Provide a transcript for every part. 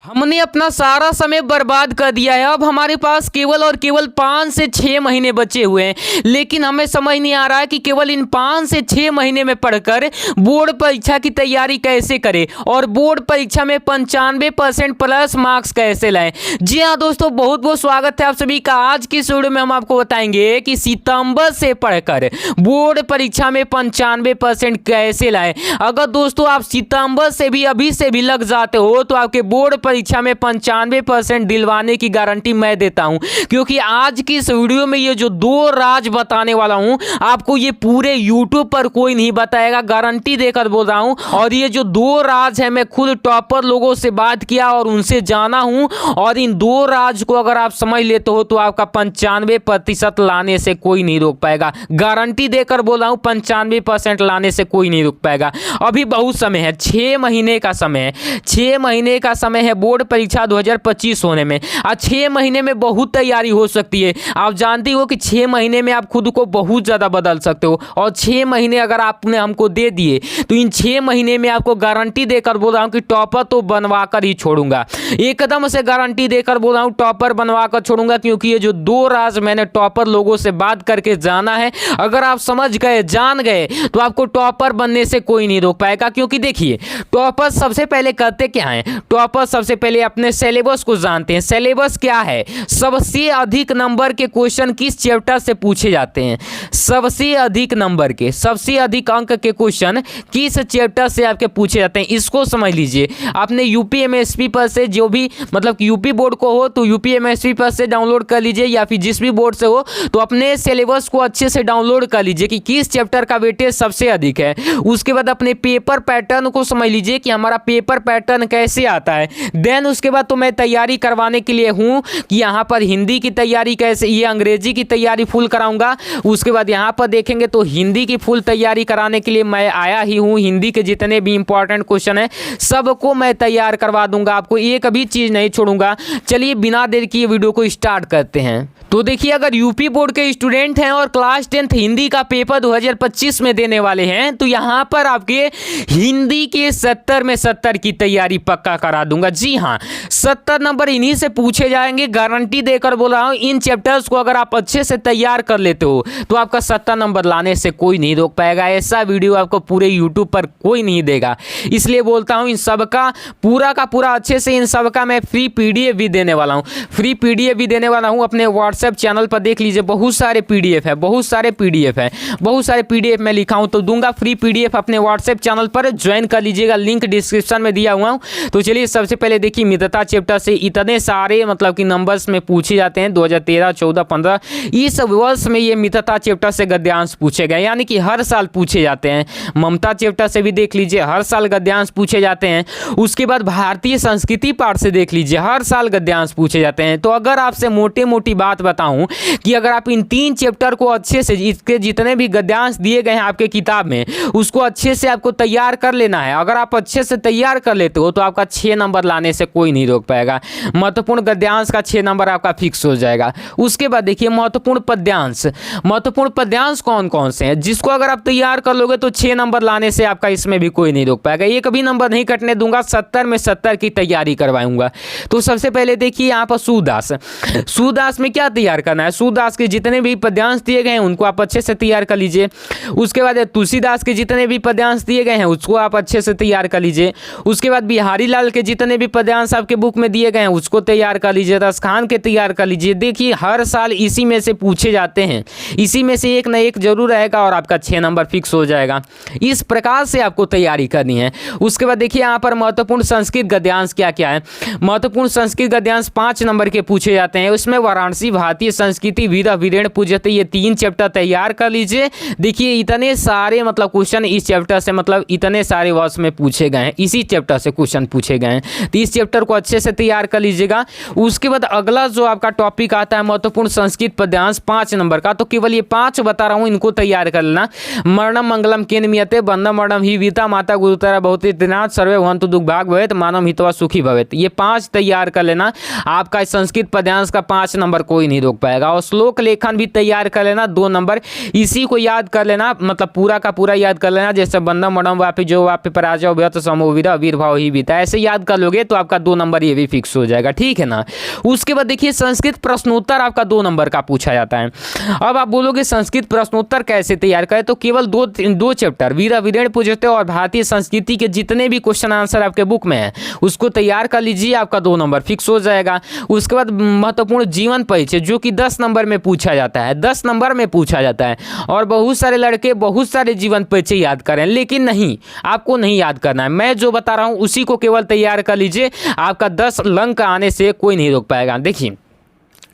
हमने अपना सारा समय बर्बाद कर दिया है। अब हमारे पास केवल और केवल 5 से 6 महीने बचे हुए हैं, लेकिन हमें समझ नहीं आ रहा है कि केवल इन 5 से 6 महीने में पढ़कर बोर्ड परीक्षा की तैयारी कैसे करें और बोर्ड परीक्षा में 95% प्लस मार्क्स कैसे लाएं। जी हाँ दोस्तों, बहुत बहुत स्वागत है आप सभी का। आज की इस वीडियो में हम आपको बताएंगे कि सितंबर से पढ़कर बोर्ड परीक्षा में 95% कैसे लाएं। अगर दोस्तों आप सितंबर से भी अभी से भी लग जाते हो तो आपके बोर्ड परीक्षा में 95% दिलवाने की गारंटी मैं देता हूं, क्योंकि आज की इस वीडियो में ये जो 2 राज बताने वाला हूं आपको ये पूरे YouTube पर कोई नहीं बताएगा, गारंटी देकर बोल रहा हूं। और ये जो 2 राज है मैं खुद टॉपर लोगों से बात किया और उनसे जाना हूं, और इन 2 राज को अगर आप समझ लेते हो तो आपका 95% लाने से कोई नहीं रोक पाएगा। गारंटी देकर बोल रहा हूं, 95% लाने से कोई नहीं रोक पाएगा। अभी बहुत समय है, 6 महीने का समय है। 6 महीने का समय है बोर्ड परीक्षा 2025 होने में। आज 6 महीने में बहुत तैयारी हो सकती है। आप जानती हो कि 6 महीने में आप खुद को बहुत ज़्यादा बदल सकते हो, और 6 महीने अगर आपने हमको दे दिए तो इन 6 महीने में आपको गारंटी देकर बोल रहा हूँ कि टॉपर तो बनवा कर ही छोड़ूंगा। एकदम से गारंटी देकर बोल रहा हूँ टॉपर बनवा कर छोड़ूंगा, क्योंकि ये जो 2 राज मैंने टॉपर लोगों से बात करके जाना है, अगर आप समझ गए, जान गए तो आपको टॉपर बनने से कोई नहीं रोक पाएगा। क्योंकि देखिए, टॉपर सबसे पहले करते क्या है, टॉपर सबसे पहले अपने सिलेबस को जानते हैं। सिलेबस क्या है, सबसे अधिक नंबर के क्वेश्चन किस चैप्टर से पूछे जाते हैं, सबसे अधिक नंबर के, सबसे अधिक अंक के क्वेश्चन किस चैप्टर से आपके पूछे जाते हैं, इसको समझ लीजिए। आपने यूपीएमएसपी पर से जो भी मतलब यूपी बोर्ड को हो तो यूपीएमएसपी पर से डाउनलोड कर लीजिए, या फिर जिस भी बोर्ड से हो तो अपने सिलेबस को अच्छे से डाउनलोड कर लीजिए कि किस चैप्टर का वेटेज सबसे अधिक है। उसके बाद अपने पेपर पैटर्न को समझ लीजिए कि हमारा पेपर पैटर्न कैसे आता है। देन उसके बाद तो मैं तैयारी करवाने के लिए हूँ कि यहाँ पर हिंदी की तैयारी कैसे, ये अंग्रेजी की तैयारी फुल कराऊंगा। उसके बाद यहाँ पर देखेंगे तो हिंदी की फुल तैयारी कराने के लिए मैं आया ही हूँ। हिंदी के जितने भी इंपॉर्टेंट क्वेश्चन है सबको मैं तैयार करवा दूंगा, आपको एक भी चीज़ नहीं छोड़ूंगा। चलिए बिना देर किए वीडियो को स्टार्ट करते हैं। तो देखिए, अगर यूपी बोर्ड के स्टूडेंट हैं और क्लास 10th हिंदी का पेपर 2025 में देने वाले हैं तो यहाँ पर आपके हिंदी के 70 में 70 की तैयारी पक्का करा दूंगा। जी हाँ, 70 नंबर इन्हीं से पूछे जाएंगे, गारंटी देकर बोल रहा हूँ। इन चैप्टर्स को अगर आप अच्छे से तैयार कर लेते हो तो आपका 70 नंबर लाने से कोई नहीं रोक पाएगा। ऐसा वीडियो आपको पूरे यूट्यूब पर कोई नहीं देगा, इसलिए बोलता हूँ इन सबका पूरा का पूरा अच्छे से, इन सबका मैं फ्री PDF भी देने वाला हूँ। फ्री PDF भी देने वाला हूँ अपने व्हाट्सएप चैनल पर, देख लीजिए बहुत सारे PDF है, बहुत सारे PDF है, बहुत सारे PDF मैं लिखा हूँ तो दूंगा फ्री PDF अपने व्हाट्सएप चैनल पर, ज्वाइन कर लीजिएगा, लिंक डिस्क्रिप्शन में दिया हुआ हूँ। तो चलिए सबसे पहले देखिए, मित्रता चैप्टर से इतने सारे मतलब कि नंबर्स में पूछे जाते हैं 2013, 14, 15 इस वर्ष में ये मित्रता चैप्टर से गद्यांश पूछे गए, यानी कि हर साल पूछे जाते हैं। ममता चैप्टर से भी देख लीजिए, हर साल गद्यांश पूछे जाते हैं। उसके बाद भारतीय संस्कृति पाठ से देख लीजिए, हर साल गद्यांश पूछे जाते हैं। तो अगर आपसे मोटी मोटी बात बताऊं कि अगर आप इन 3 चैप्टर को अच्छे से, इसके जितने भी गद्यांश दिए गए हैं आपके किताब में, उसको अच्छे से आपको तैयार कर लेना है। अगर आप अच्छे से तैयार कर लेते हो तो आपका 6 नंबर लाने से कोई नहीं रोक पाएगा। महत्वपूर्ण गद्यांश का 6 नंबर आपका फिक्स हो जाएगा। उसके बाद देखिए, महत्वपूर्ण पद्यांश, महत्वपूर्ण पद्यांश कौन कौन से हैं जिसको अगर आप तैयार कर लोगे तो 6 नंबर लाने से आपका इसमें भी कोई नहीं रोक पाएगा। एक भी नंबर नहीं कटने दूंगा, 70 में 70 की तैयारी करवाऊंगा। तो सबसे पहले देखिए यहाँ पर सूरदास, सूरदास में क्या तैयार करना है, सूरदास के जितने भी पद्यांश दिए गए हैं उनको आप अच्छे से तैयार कर लीजिए। उसके बाद तुलसीदास के जितने भी पद्यांश दिए गए हैं उसको आप अच्छे से तैयार कर लीजिए। उसके बाद बिहारी लाल के जितने भी पद्यांश आपके बुक में दिए गए हैं उसको तैयार कर लीजिए। रस खान के तैयार कर लीजिए। देखिए हर साल इसी में से पूछे जाते हैं, इसी में से एक ना एक जरूर रहेगा और आपका 6 नंबर फिक्स हो जाएगा। इस प्रकार से आपको तैयारी करनी है। उसके बाद देखिए यहाँ पर महत्वपूर्ण संस्कृत गद्यांश क्या क्या है। महत्वपूर्ण संस्कृत गद्यांश 5 नंबर के पूछे जाते हैं। उसमें वाराणसी, भारतीय संस्कृति, वीर वीरेण पूज्यते, ये 3 चैप्टर तैयार कर लीजिए। देखिए इतने सारे मतलब क्वेश्चन इस चैप्टर से, मतलब इतने सारे वर्ष में पूछे गए हैं, इसी चैप्टर से क्वेश्चन पूछे गए हैं। तो इस चैप्टर को अच्छे से तैयार कर लीजिएगा। उसके बाद अगला जो आपका टॉपिक आता है महत्वपूर्ण संस्कृत पद्यांश 5 नंबर का, तो केवल ये 5 बता रहा हूँ, इनको तैयार कर लेना। मरणम मंगलम केन मियते, बंधम मरणम ही वीता, माता गुरुतरा बहुत दिनाथ, सर्वे भवन्तु दुर्भाग भवेत, मानव हितवा सुखी भवेत। ये 5 तैयार कर लेना। आपका संस्कृत पद्यांश का 5 नंबर कोई नहीं रोक पाएगा। और श्लोक लेखन भी तैयार कर लेना, 2 नंबर। इसी को याद कर लेना, मतलब पूरा का पूरा याद कर लेना। जैसे बंधम मरणम वापि जो वापि पराजय व्यत समो वीर, वीर भाव ही बीता, ऐसे याद कर लोगे तो आपका 2 नंबर ये भी फिक्स हो जाएगा, ठीक है ना। उसके बाद देखिए संस्कृत प्रश्नोत्तर आपका 2 नंबर का पूछा जाता है। अब आप बोलोगे संस्कृत प्रश्नोत्तर कैसे तैयार करें, तो केवल दो चैप्टर वीरा वीरेण पूजते और भारतीय संस्कृति के जितने भी क्वेश्चन आंसर आपके बुक में है उसको तैयार कर लीजिए, आपका 2 नंबर फिक्स हो जाएगा। उसके बाद महत्वपूर्ण जीवन परिचय जो कि 10 नंबर में पूछा जाता है, 10 नंबर में पूछा जाता है। और बहुत सारे लड़के बहुत सारे जीवन परिचय याद करें, लेकिन नहीं, आपको नहीं याद करना है। मैं जो बता रहा हूं उसी को केवल तैयार कर लीजिए, आपका 10 अंक आने से कोई नहीं रोक पाएगा। देखिए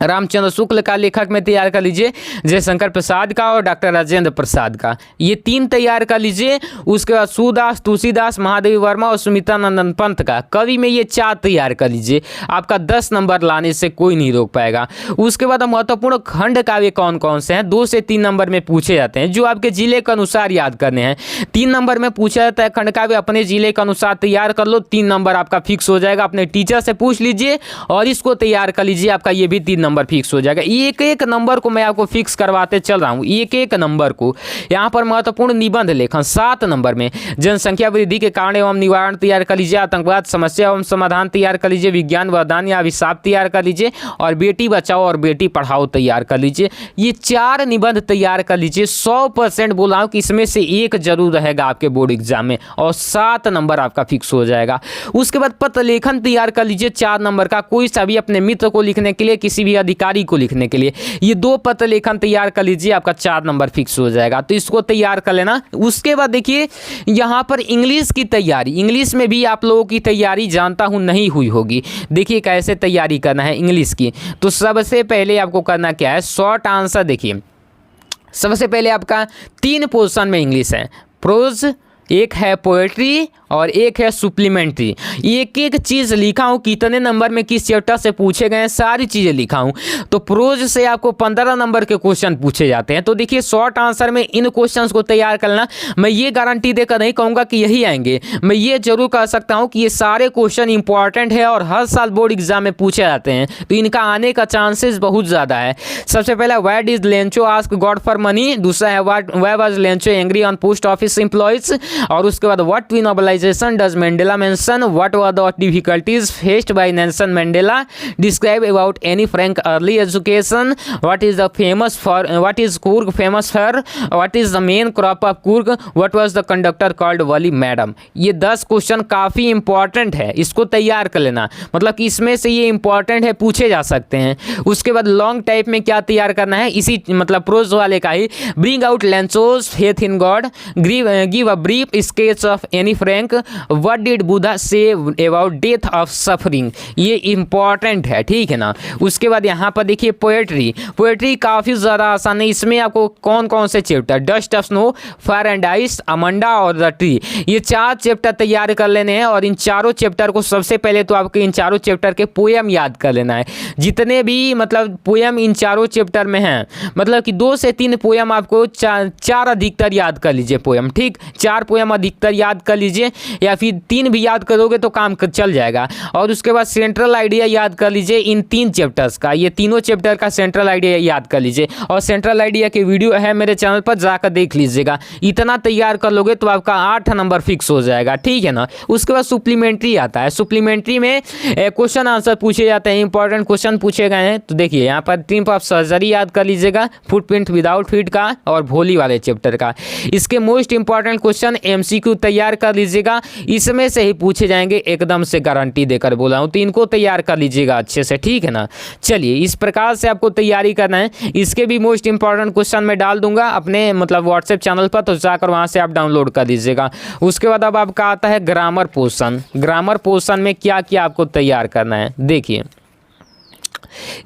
रामचंद्र शुक्ल का लेखक में तैयार कर लीजिए, जयशंकर प्रसाद का और डॉक्टर राजेंद्र प्रसाद का, ये 3 तैयार कर लीजिए। उसके बाद सूदास, तुलसीदास, महादेवी वर्मा और सुमित्रा नंदन पंत का कवि में ये 4 तैयार कर लीजिए, आपका 10 नंबर लाने से कोई नहीं रोक पाएगा। उसके बाद महत्वपूर्ण खंड काव्य कौन कौन से हैं, 2 से 3 नंबर में पूछे जाते हैं, जो आपके जिले के अनुसार याद करने हैं। 3 नंबर में पूछा जाता है खंड काव्य, अपने जिले के अनुसार तैयार कर लो, 3 नंबर आपका फिक्स हो जाएगा। अपने टीचर से पूछ लीजिए और इसको तैयार कर लीजिए, आपका ये भी 3 नंबर फिक्स हो जाएगा। एक एक नंबर को मैं आपको फिक्स करवाते चल रहा हूं, एक एक नंबर को। यहां पर महत्वपूर्ण निबंध लेखन 7 नंबर में, जनसंख्या वृद्धि के कारण एवं निवारण तैयार कर लीजिए, आतंकवाद समस्या एवं समाधान तैयार कर लीजिए, विज्ञान वरदान या अभिशाप तैयार कर लीजिए, और बेटी बचाओ और बेटी पढ़ाओ तैयार कर लीजिए। ये 4 निबंध तैयार कर लीजिए। 100% बोला हूं कि इसमें से एक जरूर रहेगा आपके बोर्ड एग्जाम में, और 7 नंबर आपका फिक्स हो जाएगा। उसके बाद पत्र लेखन तैयार कर लीजिए 4 नंबर का, कोई सा भी अपने मित्र को लिखने के लिए, किसी भी अधिकारी को लिखने के लिए, ये 2 पत्र लेखन तैयार कर लीजिए, आपका 4 नंबर फिक्स हो जाएगा। तो इसको तैयार कर लेना। उसके बाद देखिए यहां पर इंग्लिश की तैयारी, इंग्लिश में भी आप लोगों की तैयारी जानता हूं नहीं हुई होगी। देखिए कैसे तैयारी करना है इंग्लिश की। तो सबसे पहले आपको करना क्या है, शॉर्ट आंसर। देखिए सबसे पहले आपका 3 पोर्शन में इंग्लिश है, प्रोज, एक है पोएट्री और एक है सुप्लीमेंट्री। एक एक चीज़ लिखा हूँ, कितने नंबर में किस चैप्टर से पूछे गए हैं सारी चीज़ें लिखा हूँ। तो प्रोज से आपको 15 नंबर के क्वेश्चन पूछे जाते हैं। तो देखिए शॉर्ट आंसर में इन क्वेश्चंस को तैयार करना, मैं ये गारंटी देकर नहीं कहूँगा कि यही आएंगे, मैं ये जरूर कह सकता हूँ कि ये सारे क्वेश्चन इंपॉर्टेंट है और हर साल बोर्ड एग्जाम में पूछे जाते हैं, तो इनका आने का चांसेस बहुत ज़्यादा है। सबसे पहला, why did Lencho ask God for money. दूसरा है why was Lencho angry on post office employees. और उसके बाद व्हाट विनोबलाइजेशन does Mandela mention, what were the difficulties faced by Nelson Mandela, describe about Anne Frank early education, what is the famous for, what is Coorg famous for, what is the main crop of Coorg, what was the conductor called Valli madam. ये 10 question काफ़ी important है, इसको तैयार कर लेना, मतलब कि इसमें से ये इंपॉर्टेंट है, पूछे जा सकते हैं। उसके बाद लॉन्ग टाइप में क्या तैयार करना है, इसी मतलब प्रोज वाले का ही, bring out Lencho's faith in God, give a brief sketch of Anne Frank, what did Buddha say about death of suffering. ये इंपॉर्टेंट है, ठीक है ना। उसके बाद यहाँ पर देखिए पोएट्री, पोएट्री काफ़ी ज़्यादा आसान है। इसमें आपको कौन कौन से chapter, dust of snow, fire and ice, Amanda और द ट्री, ये 4 चैप्टर तैयार कर लेने हैं। और इन चारों चैप्टर को सबसे पहले तो आपको इन चारों चैप्टर के पोएम याद कर लेना है, जितने भी मतलब पोएम इन चारों चैप्टर में हैं, मतलब कि 2 से 3 पोएम आपको 4 अधिकतर याद कर लीजिए पोएम, ठीक, 4 पोएम अधिकतर याद कर लीजिए, या फिर 3 भी याद करोगे तो काम चल जाएगा। और उसके बाद सेंट्रल आइडिया याद कर लीजिए इन 3 चैप्टर्स का, ये तीनों चैप्टर का सेंट्रल आइडिया याद कर लीजिए। और सेंट्रल आइडिया की वीडियो है मेरे चैनल पर, जाकर देख लीजिएगा। इतना तैयार कर लोगे तो आपका 8 नंबर फिक्स हो जाएगा, ठीक है ना। उसके बाद सुप्लीमेंट्री आता है, सुप्लीमेंट्री में क्वेश्चन आंसर पूछे जाते हैं, इंपॉर्टेंट क्वेश्चन पूछे गए हैं। तो देखिए यहाँ पर ट्रिप ऑफ सर्जरी याद कर लीजिएगा, फुटप्रिंट विदाउट फीट का और भोली वाले चैप्टर का। इसके मोस्ट इंपॉर्टेंट क्वेश्चन MCQ तैयार कर लीजिएगा, इसमें से ही पूछे जाएंगे, एकदम से गारंटी देकर बोला हूँ। तो इनको तैयार कर लीजिएगा अच्छे से, ठीक है ना। चलिए इस प्रकार से आपको तैयारी करना है। इसके भी मोस्ट इंपॉर्टेंट क्वेश्चन मैं डाल दूंगा अपने मतलब व्हाट्सएप चैनल पर, तो जाकर वहाँ से आप डाउनलोड कर दीजिएगा। उसके बाद अब आपका आता है ग्रामर पोर्शन। ग्रामर पोर्शन में क्या क्या आपको तैयार करना है, देखिए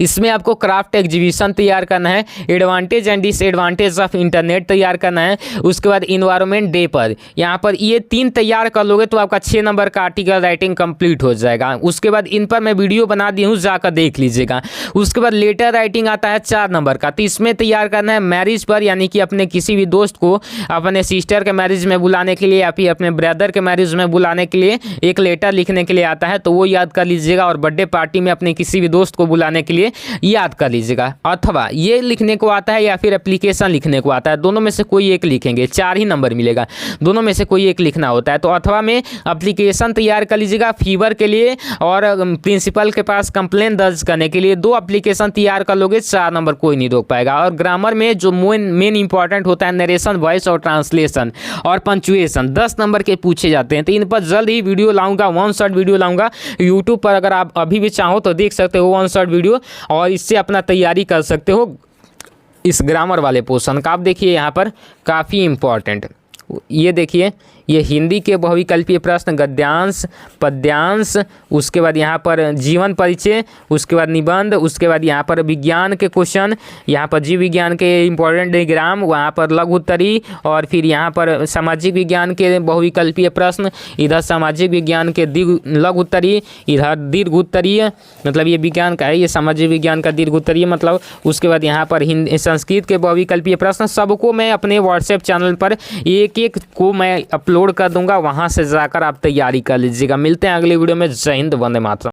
इसमें आपको क्राफ्ट एग्जीबिशन तैयार करना है, advantage and disadvantage of internet तैयार करना है। उसके बाद इन्वायरमेंट डे पर यहाँ पर ये 3 तैयार कर लोगे तो आपका 6 नंबर का आर्टिकल राइटिंग कंप्लीट हो जाएगा। उसके बाद इन पर मैं वीडियो बना दी हूँ, जाकर देख लीजिएगा। उसके बाद लेटर राइटिंग आता है 4 नंबर का, तो इसमें तैयार करना है मैरिज पर, यानी कि अपने किसी भी दोस्त को अपने सिस्टर के मैरिज में बुलाने के लिए या फिर अपने ब्रदर के मैरिज में बुलाने के लिए एक लेटर लिखने के लिए आता है, तो वो याद कर लीजिएगा। और बर्थडे पार्टी में अपने किसी भी दोस्त को बुलाने के लिए याद कर लीजिएगा। अथवा ये लिखने को आता है या फिर एप्लीकेशन लिखने को आता है, दोनों में से कोई एक लिखेंगे, 4 ही नंबर मिलेगा, दोनों में से कोई एक लिखना होता है। तो अथवा में एप्लीकेशन तैयार कर लीजिएगा फीवर के लिए, और प्रिंसिपल के पास कंप्लेंट दर्ज करने के लिए 2 एप्लीकेशन तैयार कर लोगे, 4 नंबर कोई नहीं रोक पाएगा। और ग्रामर में जो मेन इंपॉर्टेंट होता है नरेशन, वॉइस और ट्रांसलेशन और पंक्चुएशन, 10 नंबर के पूछे जाते हैं। तो इन पर जल्द ही वीडियो लाऊंगा, 1 शॉट वीडियो लाऊंगा यूट्यूब पर, अगर आप अभी भी चाहो तो देख सकते हो 1 शॉट वीडियो, और इससे अपना तैयारी कर सकते हो इस ग्रामर वाले पोर्शन का। आप देखिए यहाँ पर काफ़ी इम्पॉर्टेंट, ये देखिए, ये हिंदी के बहुविकल्पीय प्रश्न, गद्यांश, पद्यांश, उसके बाद यहाँ पर जीवन परिचय, उसके बाद निबंध, उसके बाद यहाँ पर विज्ञान के क्वेश्चन, यहाँ पर जीव विज्ञान के इंपॉर्टेंट डायग्राम, वहाँ पर लघु उत्तरी, और फिर यहाँ पर सामाजिक विज्ञान के बहुविकल्पीय प्रश्न, इधर सामाजिक विज्ञान के लघु उत्तरी, इधर दीर्घ उत्तरीय, मतलब ये विज्ञान का है, ये सामाजिक विज्ञान का दीर्घ उत्तरीय मतलब। उसके बाद यहाँ पर हिंदी संस्कृत के बहुविकल्पीय प्रश्न, सबको मैं अपने व्हाट्सएप चैनल पर एक को मैं अपलोड कर दूंगा, वहां से जाकर आप तैयारी कर लीजिएगा। मिलते हैं अगले वीडियो में। जय हिंद, वंदे मातरम।